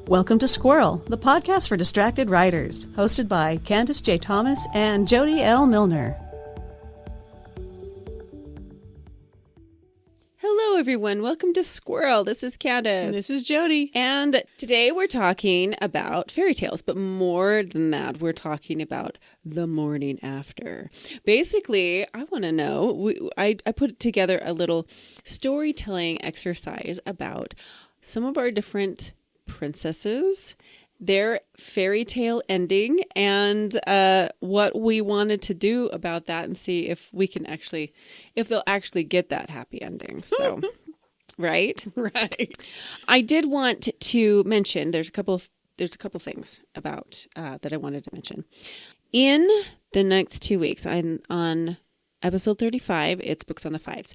Welcome to Squirrel, the podcast for distracted writers, hosted by Candace J. Thomas and Jody L. Milner. Hello, everyone. Welcome to Squirrel. This is Candace. And this is Jody. And today we're talking about fairy tales, but more than that, we're talking about the morning after. Basically, I want to know, I put together a little storytelling exercise about some of our different princesses, their fairy tale ending, and what we wanted to do about that and see if we can actually, if they'll actually get that happy ending. So, right? Right. I did want to mention, there's a couple things about that I wanted to mention. In the next 2 weeks, I'm on episode 35, it's Books on the Fives.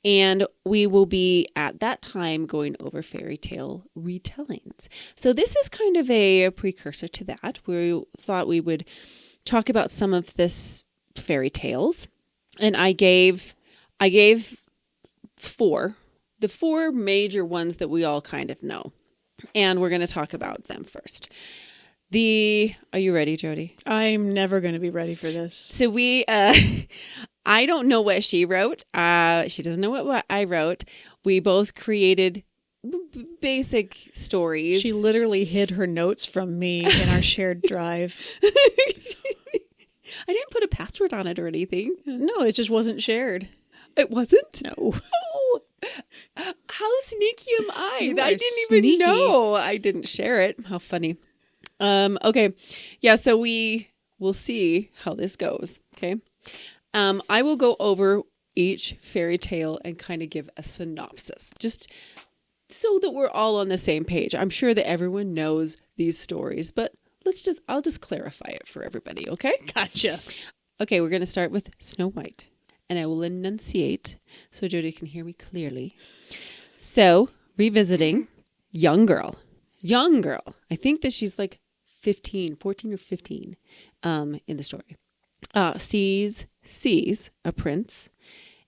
And we will be at that time going over fairy tale retellings. So this is kind of a precursor to that. We thought we would talk about some of this fairy tales. And I gave four, the four major ones that we all kind of know. And we're going to talk about them first. Are you ready, Jody? I'm never going to be ready for this. So I don't know what she wrote. She doesn't know what I wrote. We both created basic stories. She literally hid her notes from me in our shared drive. I didn't put a password on it or anything. No, it just wasn't shared. It wasn't? No. Oh, how sneaky am I? You I are didn't sneaky. even know. I didn't share it. How funny. Okay. Yeah, so we'll see how this goes. Okay. I will go over each fairy tale and kind of give a synopsis, just so that we're all on the same page. I'm sure that everyone knows these stories, but I'll just clarify it for everybody, okay? Gotcha. Okay, we're going to start with Snow White, and I will enunciate so Jody can hear me clearly. So, revisiting young girl. I think that she's like 14 or 15 in the story. Sees a prince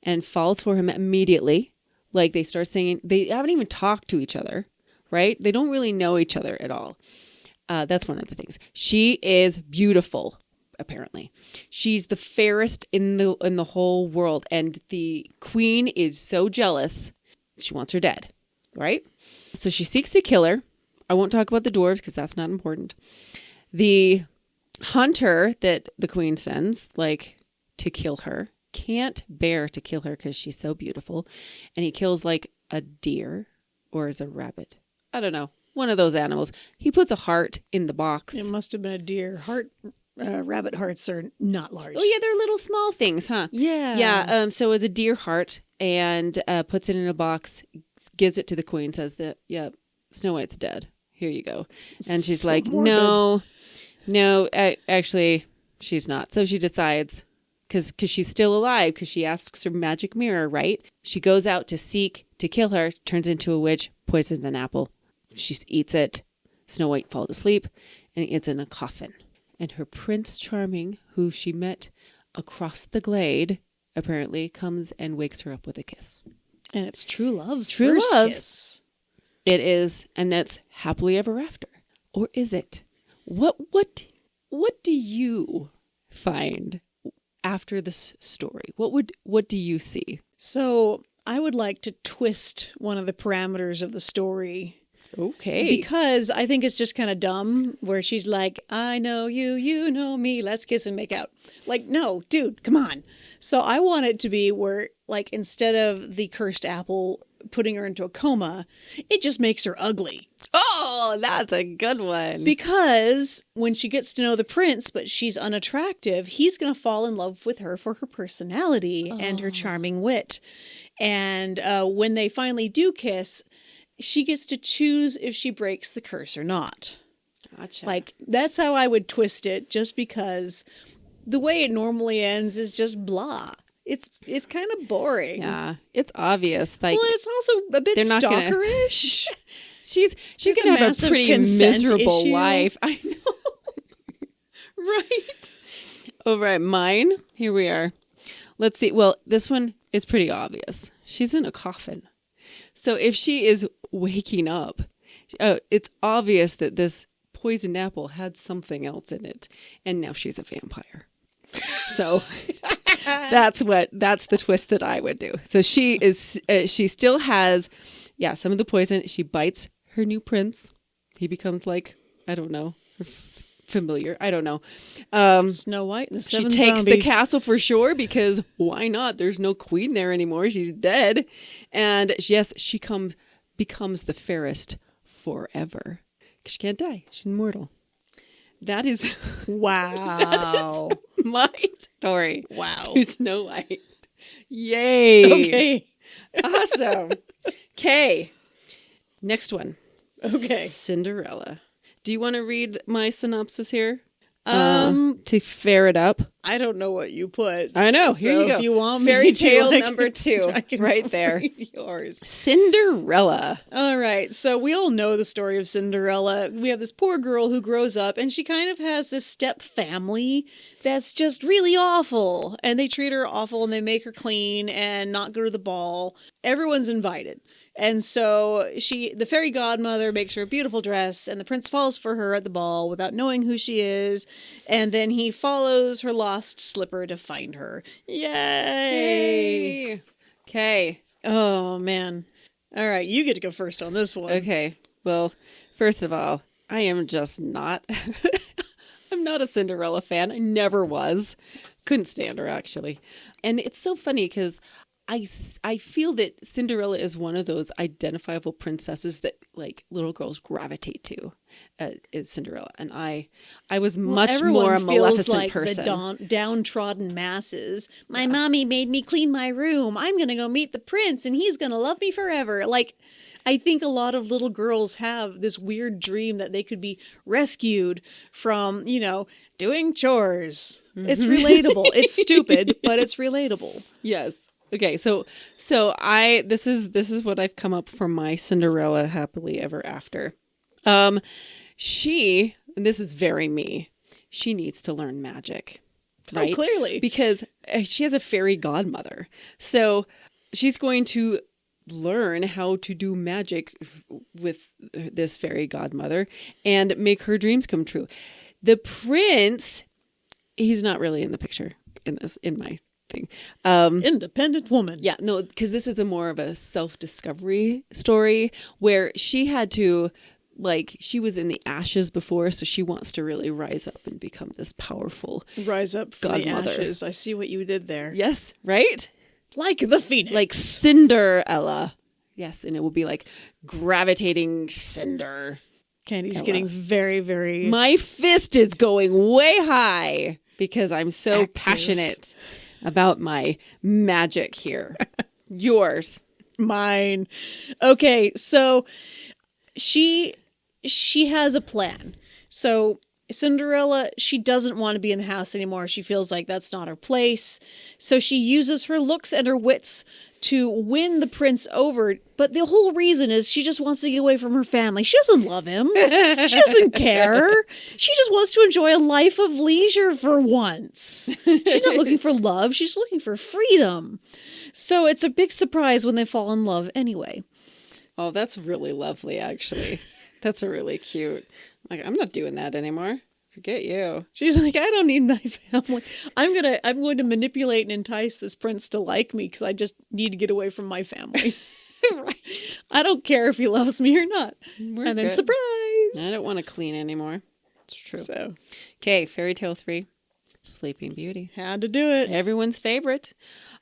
and falls for him immediately. Like they start singing. They haven't even talked to each other, right? They don't really know each other at all. That's one of the things. She is beautiful, apparently. She's the fairest in the whole world. And the queen is so jealous. She wants her dead, right? So she seeks to kill her. I won't talk about the dwarves because that's not important. The hunter that the queen sends, like, to kill her, can't bear to kill her because she's so beautiful. And he kills, like, a deer, or is a rabbit. I don't know. One of those animals. He puts a heart in the box. It must have been a deer. Rabbit hearts are not large. Oh, yeah, they're little small things, huh? Yeah. Yeah, so it's a deer heart, and puts it in a box, gives it to the queen, says that, yeah, Snow White's dead. Here you go. And she's so like, morbid. No, actually, she's not. So she decides, because she's still alive, because she asks her magic mirror, right? She goes out to seek to kill her, turns into a witch, poisons an apple. She eats it. Snow White falls asleep, and it's in a coffin. And her Prince Charming, who she met across the glade, apparently comes and wakes her up with a kiss. And it's true love's first kiss. It is, and that's happily ever after. Or is it? What do you find after this story? What do you see? So I would like to twist one of the parameters of the story. Okay. Because I think it's just kind of dumb where she's like, I know you, you know me, let's kiss and make out. Like, no, dude, come on. So I want it to be where, like, instead of the cursed apple putting her into a coma, it just makes her ugly. Oh, that's a good one. Because when she gets to know the prince, but she's unattractive, he's going to fall in love with her for her personality and her charming wit. And when they finally do kiss, she gets to choose if she breaks the curse or not. Gotcha. Like, that's how I would twist it, just because the way it normally ends is just blah. It's kind of boring. Yeah, it's obvious. Like, well, it's also a bit stalkerish. She's gonna have a pretty miserable issue. Life. I know. Right. All right, mine. Here we are. Let's see. Well, this one is pretty obvious. She's in a coffin. So if she is waking up, It's obvious that this poisoned apple had something else in it, and now she's a vampire. So that's the twist that I would do. So she still has, some of the poison. She bites her new prince. He becomes like, I don't know, familiar. I don't know. Snow White and the She Seven takes Zombies. the castle for sure, because why not? There's no queen there anymore. She's dead. And yes, she becomes the fairest forever. She can't die. She's immortal. That is Wow. my story. Wow. To Snow White. Yay. Okay. Awesome. Okay. Next one. Okay. Cinderella. Do you want to read my synopsis here? To fair it up. I don't know what you put. I know. Here So you go. If you want me Fairy to, tale I number can- 2, I can right there. read yours. Cinderella. All right. So we all know the story of Cinderella. We have this poor girl who grows up and she kind of has this step family that's just really awful. And they treat her awful and they make her clean and not go to the ball. Everyone's invited. And so the fairy godmother makes her a beautiful dress, and the prince falls for her at the ball without knowing who she is. And then he follows her lost slipper to find her. Yay! Okay. Oh, man. All right. You get to go first on this one. Okay. Well, first of all, I am just not. I'm not a Cinderella fan. I never was. Couldn't stand her, actually. And it's so funny because I feel that Cinderella is one of those identifiable princesses that like little girls gravitate to. Is Cinderella, and I was much more a Maleficent like person. The downtrodden masses. My mommy made me clean my room. I'm gonna go meet the prince, and he's gonna love me forever. Like, I think a lot of little girls have this weird dream that they could be rescued from, doing chores. It's relatable. It's stupid, but it's relatable. Yes. Okay, so this is what I've come up for my Cinderella happily ever after. And this is very me. She needs to learn magic, right? Oh, clearly. Because she has a fairy godmother. So she's going to learn how to do magic with this fairy godmother and make her dreams come true. The prince, he's not really in the picture in my thing. Independent woman. Yeah, no, because this is more of a self-discovery story where she had to, she was in the ashes before, so she wants to really rise up and become this powerful Rise up from the godmother. ashes. I see what you did there. Yes, right? Like the phoenix. Like Cinderella. Yes, and it will be like gravitating cinder. Candy's Ella. getting very, very My fist is going way high because I'm so Active. passionate about my magic here. Yours. mine. Okay, so she has a plan. So Cinderella, she doesn't want to be in the house anymore. She feels like that's not her place. So she uses her looks and her wits to win the prince over. But the whole reason is she just wants to get away from her family. She doesn't love him. She doesn't care. She just wants to enjoy a life of leisure for once. She's not looking for love. She's looking for freedom. So it's a big surprise when they fall in love anyway. Oh, that's really lovely, actually. That's really cute. Like, I'm not doing that anymore. Forget you. She's like, I don't need my family. I'm going to manipulate and entice this prince to like me because I just need to get away from my family. Right. I don't care if he loves me or not. We're and then good. surprise. I don't want to clean anymore. It's true. So Okay, Fairy Tale 3, Sleeping Beauty. had to do it. Everyone's favorite.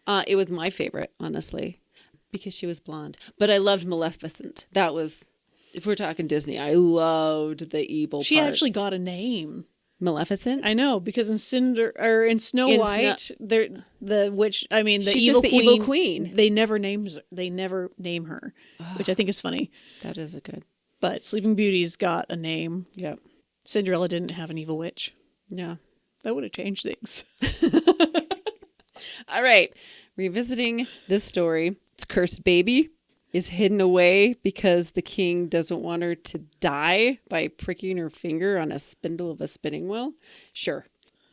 It was my favorite, honestly, because she was blonde. But I loved Maleficent. That was, if we're talking Disney, I loved the evil She parts. actually got a name. Maleficent? I know, because in Snow In White, the witch. I mean, the She's evil just the queen. evil queen. They never name her, which I think is funny. That is a good. But Sleeping Beauty's got a name. Yep. Cinderella didn't have an evil witch. Yeah. That would have changed things. All right. Revisiting this story. It's Cursed Baby is hidden away because the king doesn't want her to die by pricking her finger on a spindle of a spinning wheel. Sure.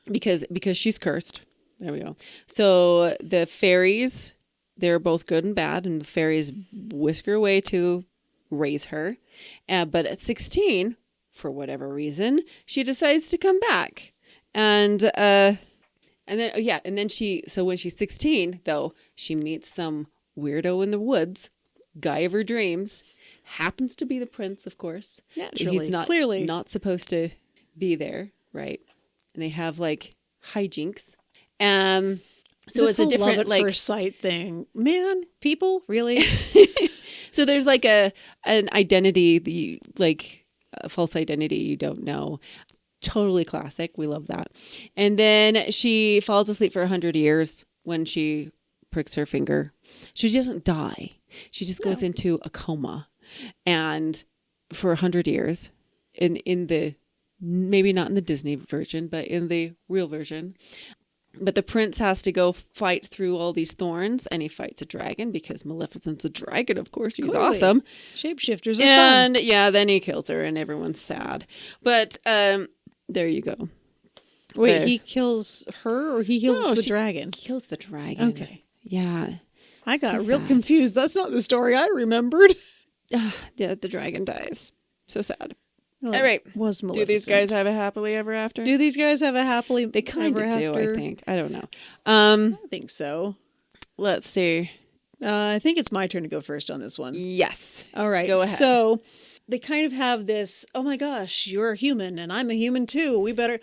Because she's cursed. There we go. So the fairies, they're both good and bad, and the fairies whisk her away to raise her. But at 16, for whatever reason, she decides to come back. And then so when she's 16, though, she meets some weirdo in the woods, guy of her dreams, happens to be the prince, of course. Naturally, He's not clearly not supposed to be there, right? And they have like hijinks. So this it's a whole different love at first sight thing. Man, people really. So there's like an identity, a false identity you don't know. Totally classic. We love that. And then she falls asleep for 100 years when she pricks her finger. She doesn't die. She just goes into a coma. And for 100 years, in the, maybe not in the Disney version, but in the real version. But the prince has to go fight through all these thorns, and he fights a dragon because Maleficent's a dragon, of course. She's Clearly. awesome. Shapeshifters are And then he kills her, and everyone's sad. But there you go. Wait, There. he kills her or he kills the she dragon? kills the dragon. Okay. Yeah. I got So real sad. confused. That's not the story I remembered. Yeah, the dragon dies. So sad. Well, All right. it was Do Maleficent. these guys have a happily ever after? Do these guys have a happily They kind ever of do, after? I think. I don't know. I think so. Let's see. I think it's my turn to go first on this one. Yes. All right. Go ahead. So they kind of have this, oh my gosh, you're a human and I'm a human too. We better,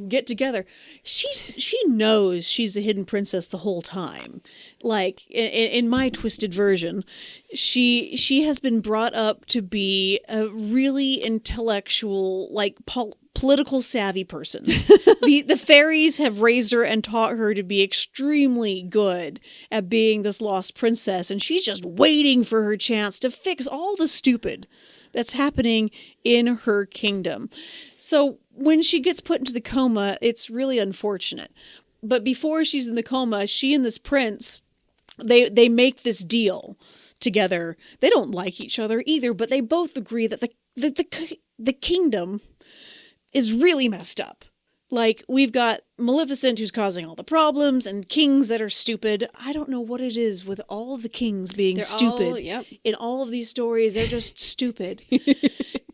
get together. She knows she's a hidden princess the whole time. Like in my twisted version, she has been brought up to be a really intellectual, like political savvy person. The fairies have raised her and taught her to be extremely good at being this lost princess, and she's just waiting for her chance to fix all the stupid that's happening in her kingdom. So when she gets put into the coma, it's really unfortunate. But before she's in the coma, she and this prince, they make this deal together. They don't like each other either, but they both agree that the kingdom is really messed up. Like, we've got Maleficent who's causing all the problems and kings that are stupid. I don't know what it is with all the kings being stupid. In all of these stories, they're just stupid.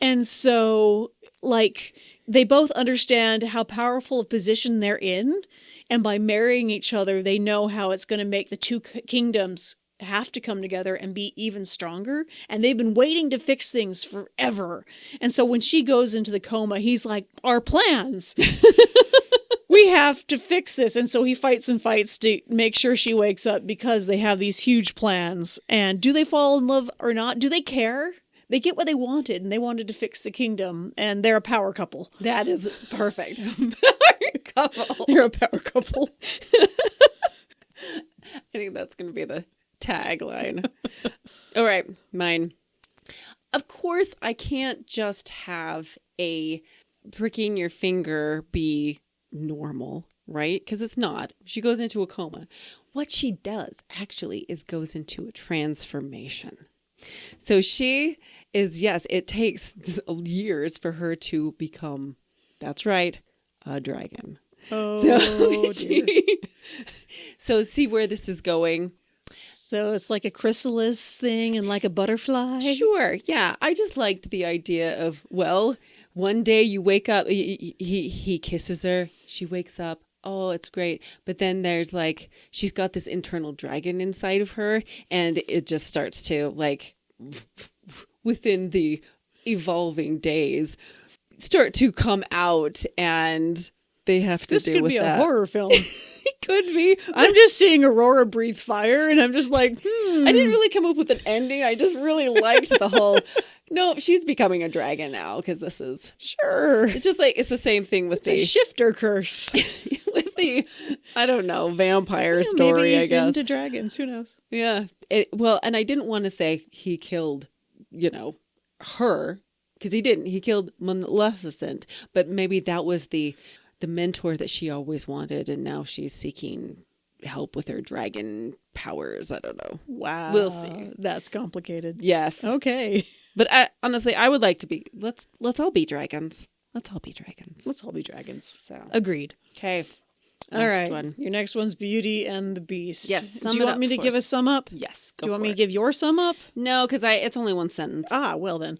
And so, like, they both understand how powerful a position they're in. And by marrying each other, they know how it's going to make the two kingdoms have to come together and be even stronger. And they've been waiting to fix things forever. And so when she goes into the coma, he's like, our plans. We have to fix this. And so he fights and fights to make sure she wakes up because they have these huge plans. And do they fall in love or not? Do they care? They get what they wanted, and they wanted to fix the kingdom, and they're a power couple. That is perfect. Power couple. They're a power couple. I think that's going to be the tagline. All right, mine. Of course, I can't just have a pricking your finger be normal, right? Because it's not. She goes into a coma. What she does actually is goes into a transformation. So she is, yes, it takes years for her to become, that's right, a dragon. Oh, dear. So see where this is going. So it's like a chrysalis thing and like a butterfly? Sure, yeah. I just liked the idea of, well, one day you wake up, he kisses her, she wakes up, oh, it's great. But then there's like, she's got this internal dragon inside of her, and it just starts to, like, within the evolving days, start to come out, and they have to This deal could with be that. a horror film. It could be. I'm just seeing Aurora breathe fire, and I'm just like, I didn't really come up with an ending. I just really liked the whole, no, she's becoming a dragon now, because this is, sure. it's just like, it's the same thing with It's a shifter curse. with the, I don't know, vampire Maybe story, I he's guess. into dragons. Who knows? Yeah. Well, and I didn't want to say he killed, her, because he didn't. He killed Maleficent, but maybe that was the mentor that she always wanted, and now she's seeking help with her dragon powers. I don't know. Wow. We'll see. That's complicated. Yes. Okay. But honestly, I would like to be. Let's all be dragons. Let's all be dragons. Let's all be dragons. So Agreed. okay. All next right. one. Your next one's Beauty and the Beast. Yes, sum Do you it want up me to for give a us. sum up? Yes. Do you want me to give your sum up? No, because it's only one sentence. Ah, well then.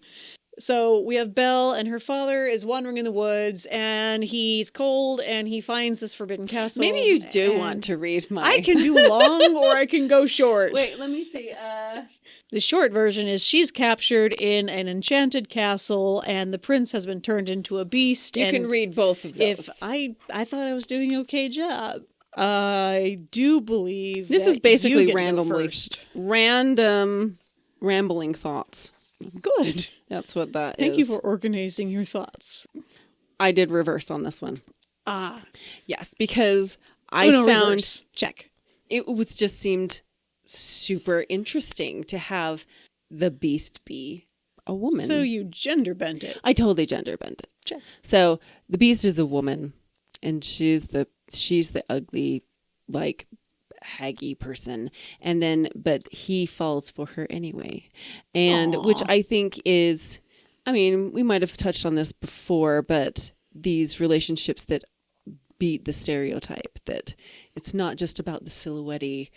So we have Belle, and her father is wandering in the woods, and he's cold, and he finds this forbidden castle. Maybe you do and want to read my. I can do long, or I can go short. Wait, let me see. The short version is she's captured in an enchanted castle, and the prince has been turned into a beast. You and can read both of those. If I thought I was doing an okay job. I do believe This that is basically you get to go randomly first. random rambling thoughts. Good. That's what that Thank is. you for organizing your thoughts. I did reverse on this one. Ah, Yes, because I Uno found reverse. Check. it was just seemed super interesting to have the beast be a woman. So you gender bent it. I totally gender bent it. Check. So the beast is a woman, and she's the ugly, like, haggy person, but he falls for her anyway, and Aw. which I think is, I mean, we might have touched on this before, but these relationships that beat the stereotype that it's not just about the silhouette-y,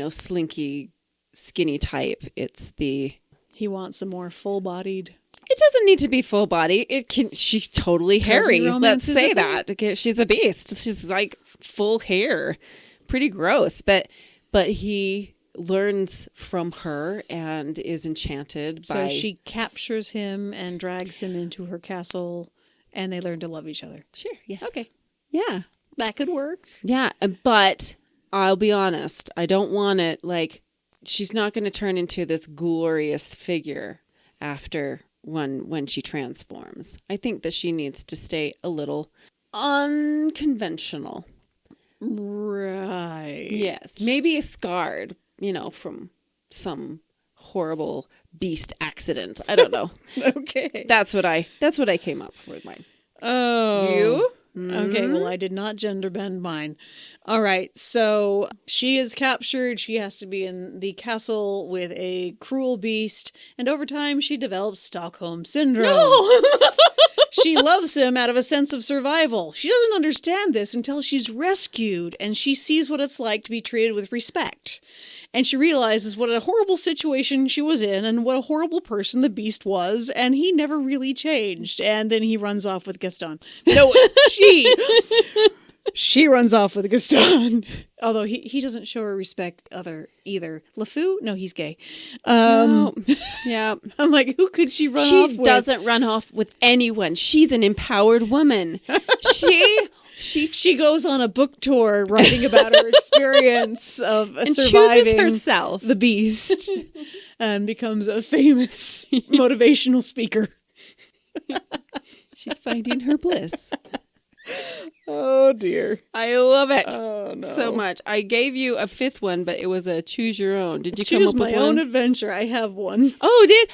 slinky, skinny type. It's the He wants a more full-bodied. It doesn't need to be full body. She's totally hairy. Let's romance is say a thing? that. Okay, she's a beast. She's like full hair. Pretty gross. But he learns from her and is enchanted by. So she captures him and drags him into her castle, and they learn to love each other. Sure. Yes. Okay. Yeah. That could work. Yeah. But I'll be honest. I don't want it like she's not going to turn into this glorious figure after when she transforms. I think that she needs to stay a little unconventional. Right. Yes. Maybe scarred, from some horrible beast accident. I don't know. Okay. That's what I came up with mine. Oh. You? Okay, well, I did not gender bend mine. All right, so she is captured. She has to be in the castle with a cruel beast, and over time she develops Stockholm Syndrome. She loves him out of a sense of survival. She doesn't understand this until she's rescued, and she sees what it's like to be treated with respect. And she realizes what a horrible situation she was in and what a horrible person the beast was, and he never really changed. And then he runs off with Gaston. No, she runs off with Gaston. Although he doesn't show her respect either. LeFou? No, he's gay. No. Yeah. I'm like, who could she run off She with? doesn't run off with anyone. She's an empowered woman. She goes on a book tour writing about her experience of and surviving chooses herself. the beast and becomes a famous motivational speaker. She's finding her bliss. Oh dear. I love it Oh no. so much. I gave you a fifth one, but it was a choose your own. Did you come Choose up with my one? own adventure. I have one. Oh, did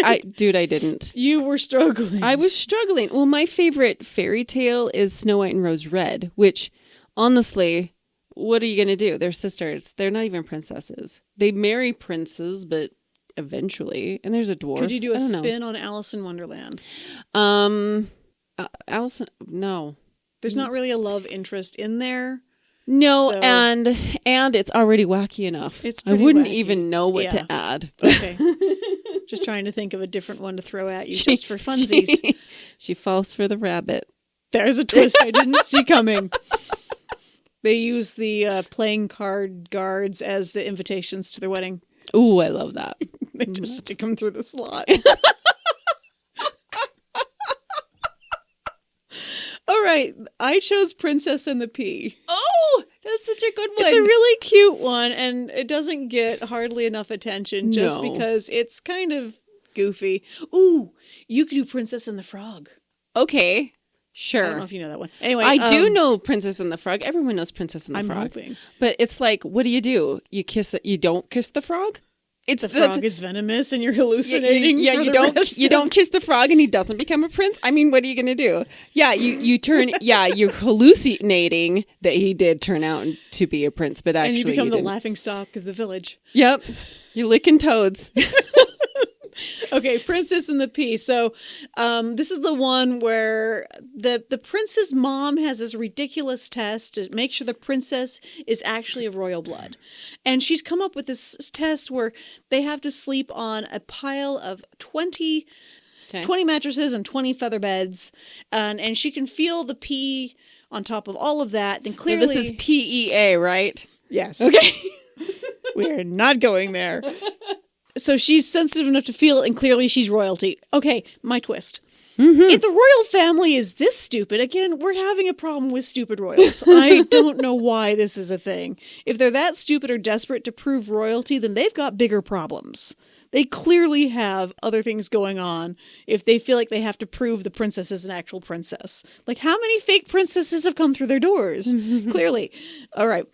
I did. I didn't. You were struggling. I was struggling. Well, my favorite fairy tale is Snow White and Rose Red, which honestly, what are you going to do? They're sisters. They're not even princesses. They marry princes, but eventually, and there's a dwarf. Could you do a I don't know. spin on Alice in Wonderland? Allison, no. There's not really a love interest in there. No, So- and it's already wacky enough. It's I pretty wouldn't wacky. even know what Yeah. to add. Okay. Just trying to think of a different one to throw at you just for funsies. She falls for the rabbit. There's a twist I didn't see coming. They use the playing card guards as the invitations to their wedding. Ooh, I love that. They just stick them through the slot. All right, I chose Princess and the Pea. Oh, that's such a good one. It's a really cute one, and it doesn't get hardly enough attention just No. because it's kind of goofy. Ooh, you could do Princess and the Frog. Okay, sure. I don't know if you know that one. Anyway, I do know Princess and the Frog. Everyone knows Princess and the I'm Frog. hoping. But it's like, what do? You kiss it. You don't kiss the frog? It's The frog is venomous, and you're hallucinating. Yeah, for you the don't rest you of- don't kiss the frog and he doesn't become a prince. I mean, what are you gonna do? Yeah, you turn. Yeah, you're hallucinating that he did turn out to be a prince, but actually and you become the didn't. laughing stock of the village. Yep, you're licking toads. Okay, Princess and the Pea. So this is the one where the prince's mom has this ridiculous test to make sure the princess is actually of royal blood. And she's come up with this test where they have to sleep on a pile of 20 mattresses and 20 feather beds. And she can feel the pea on top of all of that. Then clearly... This is PEA, right? Yes. Okay. We're not going there. So she's sensitive enough to feel it, and clearly she's royalty. Okay, my twist. If the royal family is this stupid, again, we're having a problem with stupid royals. I don't know why this is a thing. If they're that stupid or desperate to prove royalty, then they've got bigger problems. They clearly have other things going on if they feel like they have to prove the princess is an actual princess. Like, how many fake princesses have come through their doors? Clearly. All right.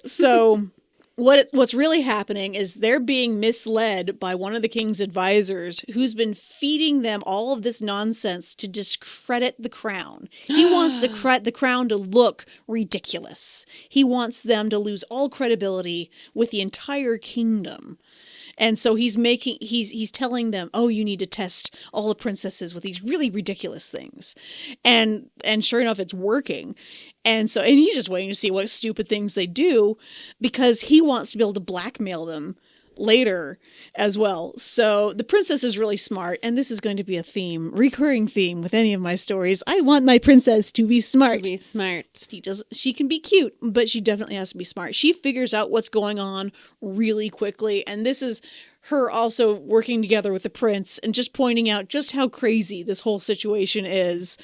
So what's really happening is they're being misled by one of the king's advisors who's been feeding them all of this nonsense to discredit the crown. He wants the crown to look ridiculous. He wants them to lose all credibility with the entire kingdom. And so he's telling them, oh, you need to test all the princesses with these really ridiculous things. And sure enough, it's working. And he's just waiting to see what stupid things they do because he wants to be able to blackmail them later as well. So the princess is really smart, and this is going to be a recurring theme with any of my stories. I want my princess to be smart. She can be cute, but she definitely has to be smart. She figures out what's going on really quickly, and this is her also working together with the prince and just pointing out just how crazy this whole situation is.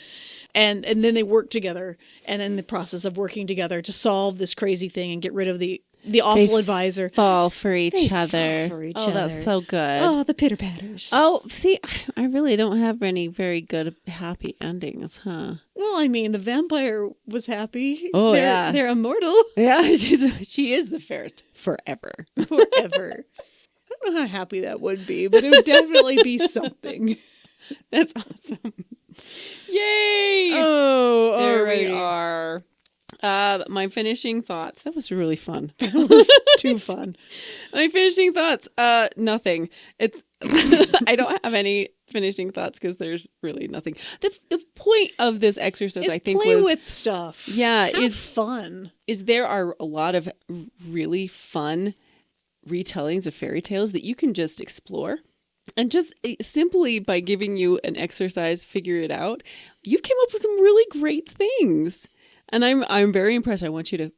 And then they work together, and in the process of working together to solve this crazy thing and get rid of the awful advisor. Fall for each other. That's so good. Oh, the pitter patters. Oh, see, I really don't have any very good happy endings, huh? Well, I mean, the vampire was happy. Oh, they're immortal. Yeah, she is the fairest forever. Forever. I don't know how happy that would be, but it would definitely be something. That's awesome. Yay! Oh, there we are. My finishing thoughts. That was really fun. That was too fun. My finishing thoughts. Nothing. It's. I don't have any finishing thoughts because there's really nothing. The point of this exercise, I think, play was with stuff. Yeah, it's fun. There are a lot of really fun retellings of fairy tales that you can just explore. And just simply by giving you an exercise, figure it out, you came up with some really great things. And I'm very impressed. I want you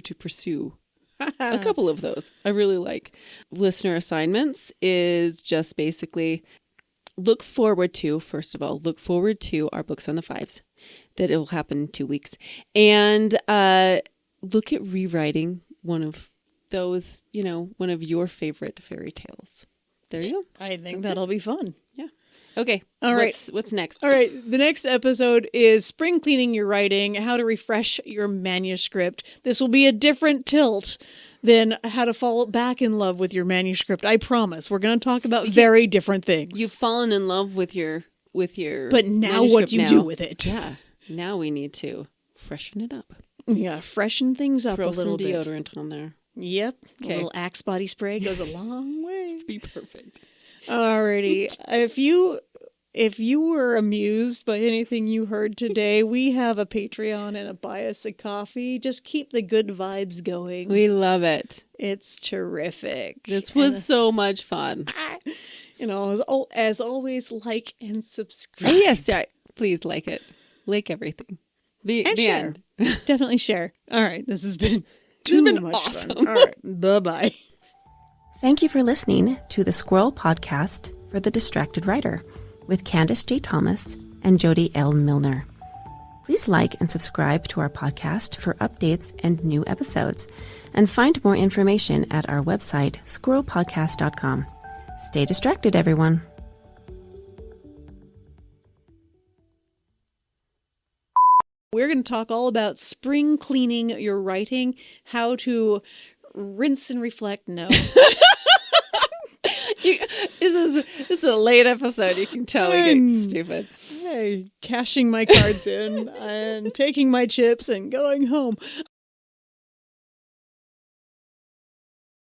to pursue a couple of those. I really like. Listener assignments is just basically look forward to our books on the fives, that it will happen in 2 weeks. And look at rewriting one of those, one of your favorite fairy tales. There you go. I think that'll be fun. Yeah. Okay. All right. What's next? All right. The next episode is spring cleaning your writing, how to refresh your manuscript. This will be a different tilt than how to fall back in love with your manuscript. I promise. We're going to talk about very different things. You've fallen in love with your But now what do you do with it? Yeah. Now we need to freshen it up. Yeah, freshen things up a little bit. Throw some deodorant on there. Yep. Okay. A little Axe body spray goes a long way. Be perfect. Alrighty. If you were amused by anything you heard today, we have a Patreon and a buy us a coffee. Just keep the good vibes going. We love it. It's terrific. This was so much fun. As always, like and subscribe. Oh, yes, yeah. Please like it. Like everything. The share. end. Definitely share. All right. This has been much awesome. Fun. All right. Bye-bye. Thank you for listening to the Squirrel Podcast for the Distracted Writer with Candace J. Thomas and Jody L. Milner. Please like and subscribe to our podcast for updates and new episodes, and find more information at our website, squirrelpodcast.com. Stay distracted, everyone. We're going to talk all about spring cleaning your writing, how to rinse and reflect. No. This is a late episode. You can tell we get stupid. Hey, cashing my cards in and taking my chips and going home.